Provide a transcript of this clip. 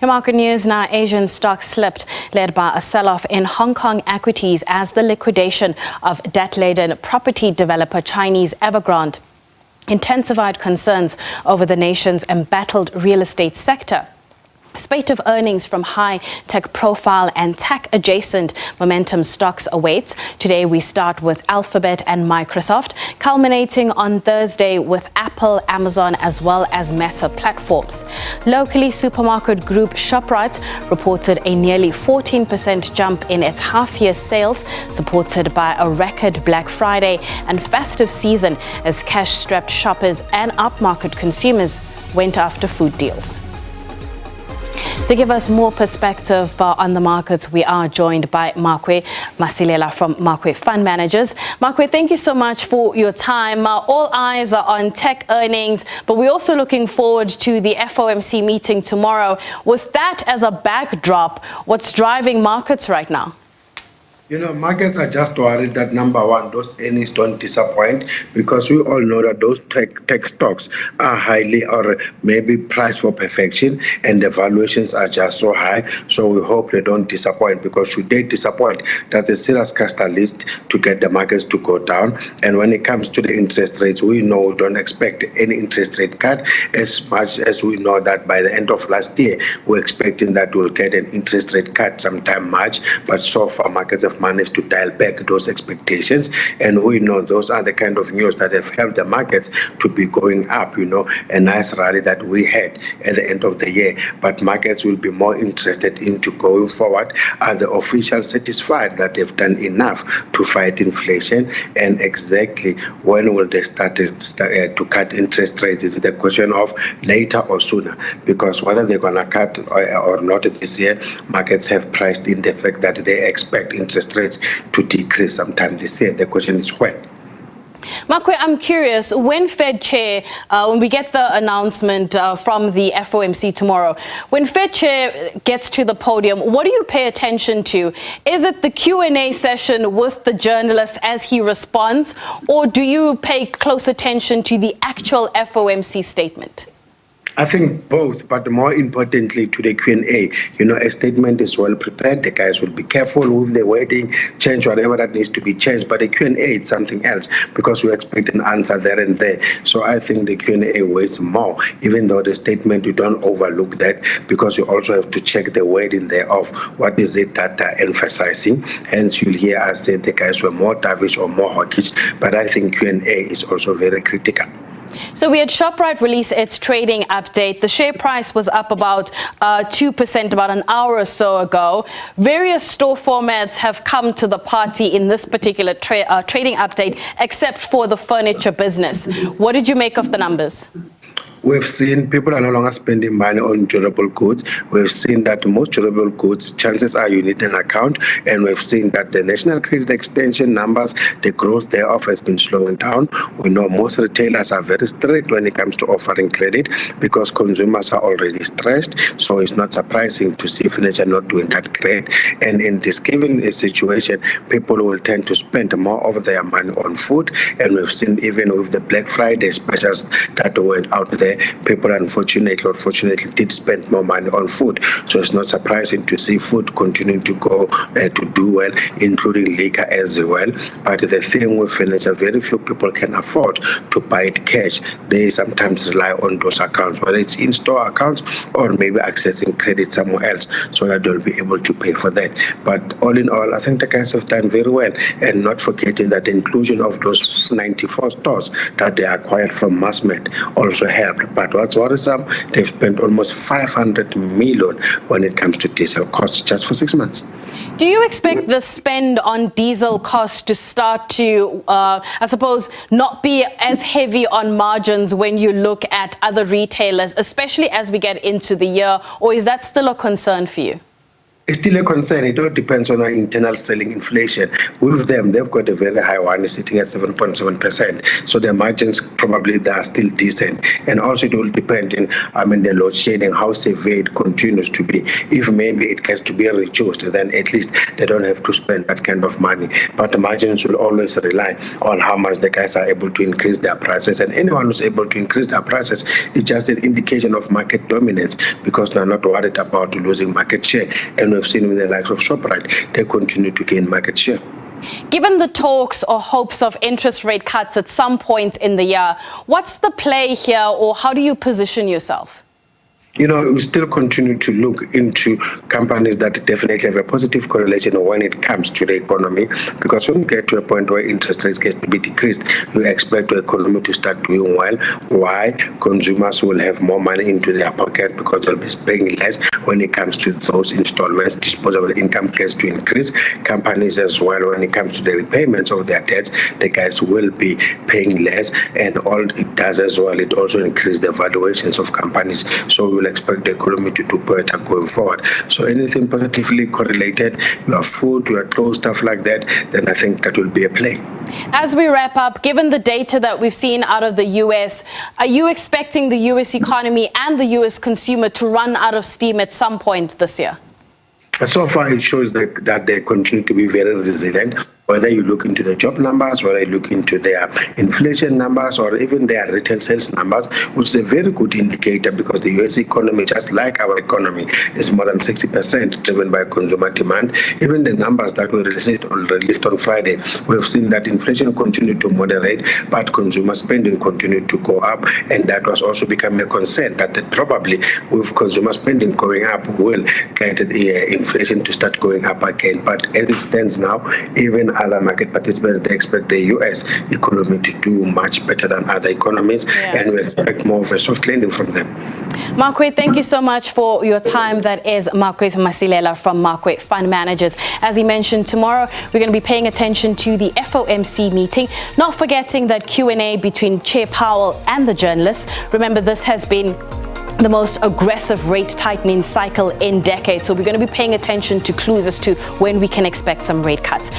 In market news now, Asian stocks slipped, led by a sell-off in Hong Kong equities as the liquidation of debt-laden property developer Chinese Evergrande intensified concerns over the nation's embattled real estate sector. Spate of earnings from high-tech profile and tech-adjacent momentum stocks awaits. Today we start with Alphabet and Microsoft, culminating on Thursday with Apple, Amazon as well as Meta platforms. Locally, supermarket group ShopRite reported a nearly 14% jump in its half-year sales, supported by a record Black Friday and festive season as cash-strapped shoppers and upmarket consumers went after food deals. To give us more perspective on the markets, we are joined by Makwe Masilela from Makwe Fund Managers. Makwe, thank you so much for your time. All eyes are on tech earnings, but we're also looking forward to the FOMC meeting tomorrow. With that as a backdrop, what's driving markets right now? You know, markets are just worried that, number one, those earnings don't disappoint, because we all know that those tech stocks are highly or maybe priced for perfection, and the valuations are just so high. So we hope they don't disappoint, because should they disappoint, that's a serious catalyst to get the markets to go down. And when it comes to the interest rates, we know we don't expect any interest rate cut, as much as we know that by the end of last year, we're expecting that we'll get an interest rate cut sometime March. But so far, markets have managed to dial back those expectations, and we know those are the kind of news that have helped the markets to be going up. You know, a nice rally that we had at the end of the year. But markets will be more interested into going forward. Are the officials satisfied that they've done enough to fight inflation, and exactly when will they start to cut interest rates? Is it a question of later or sooner? Because whether they're going to cut or not this year, markets have priced in the fact that they expect interest rates to decrease sometime this year. The question is when. Makwe, I'm curious, when Fed Chair, when we get the announcement from the FOMC tomorrow, when Fed Chair gets to the podium, what do you pay attention to? Is it the Q&A session with the journalist as he responds, or do you pay close attention to the actual FOMC statement? I think both, but more importantly to the Q&A. You know, a statement is well prepared. The guys will be careful with the wording, change whatever that needs to be changed. But the Q&A is something else, because we expect an answer there and there. So I think the Q&A weighs more, even though the statement, you don't overlook that, because you also have to check the wording there of what is it that they're emphasizing. Hence, you'll hear us say the guys were more dovish or more hawkish. But I think Q&A is also very critical. So we had ShopRite release its trading update. The share price was up about 2% about an hour or so ago. Various store formats have come to the party in this particular trading update, except for the furniture business. What did you make of the numbers? We've seen people are no longer spending money on durable goods. We've seen that most durable goods, chances are you need an account. And we've seen that the National Credit Extension numbers, the growth thereof has been slowing down. We know most retailers are very strict when it comes to offering credit, because consumers are already stressed. So it's not surprising to see furniture not doing that great. And in this given situation, people will tend to spend more of their money on food. And we've seen even with the Black Friday specials that went out there, people unfortunately or fortunately did spend more money on food. So it's not surprising to see food continuing to go to do well, including liquor as well. But the thing with furniture, very few people can afford to buy it cash. They sometimes rely on those accounts, whether it's in-store accounts or maybe accessing credit somewhere else, so that they'll be able to pay for that. But all in all, I think the guys have done very well, and not forgetting that the inclusion of those 94 stores that they acquired from Massmed also helped. But what's worrisome, they've spent almost 500 million when it comes to diesel costs just for 6 months. Do you expect the spend on diesel costs to start to, I suppose, not be as heavy on margins when you look at other retailers, especially as we get into the year, or is that still a concern for you? It's still a concern. It all depends on our internal selling inflation. With them, they've got a very high one, sitting at 7.7%. So their margins probably they are still decent. And also it will depend in, the load shedding, how severe it continues to be. If maybe it gets to be reduced, then at least they don't have to spend that kind of money. But the margins will always rely on how much the guys are able to increase their prices. And anyone who's able to increase their prices is just an indication of market dominance, because they're not worried about losing market share. And we've seen with the likes of ShopRite, they continue to gain market share. Given the talks or hopes of interest rate cuts at some point in the year, what's the play here, or how do you position yourself? We still continue to look into companies that definitely have a positive correlation when it comes to the economy, because when we get to a point where interest rates get to be decreased, we expect the economy to start doing well. Why? Consumers will have more money into their pockets because they'll be paying less when it comes to those installments. Disposable income gets to increase. Companies as well, when it comes to the repayments of their debts, the guys will be paying less, and all it does as well, it also increases the valuations of companies. So we will expect the economy to do better going forward. So anything positively correlated, your food, your clothes, stuff like that, then I think that will be a play. As we wrap up, given the data that we've seen out of the US, are you expecting the US economy and the US consumer to run out of steam at some point this year? So far, it shows that they continue to be very resilient. Whether you look into the job numbers, whether you look into their inflation numbers, or even their retail sales numbers, which is a very good indicator, because the US economy, just like our economy, is more than 60% driven by consumer demand. Even the numbers that were released on Friday, we've seen that inflation continued to moderate, but consumer spending continued to go up, and that was also becoming a concern that probably with consumer spending going up will get the inflation to start going up again. But as it stands now, even other market participants, they expect the US economy to do much better than other economies, and we expect more of a soft landing from them. Markwe, thank you so much for your time. That is Markwe Masilela from Markwe Fund Managers. As he mentioned, tomorrow we're going to be paying attention to the FOMC meeting, not forgetting that Q&A between Chair Powell and the journalists. Remember, this has been the most aggressive rate tightening cycle in decades, so we're going to be paying attention to clues as to when we can expect some rate cuts.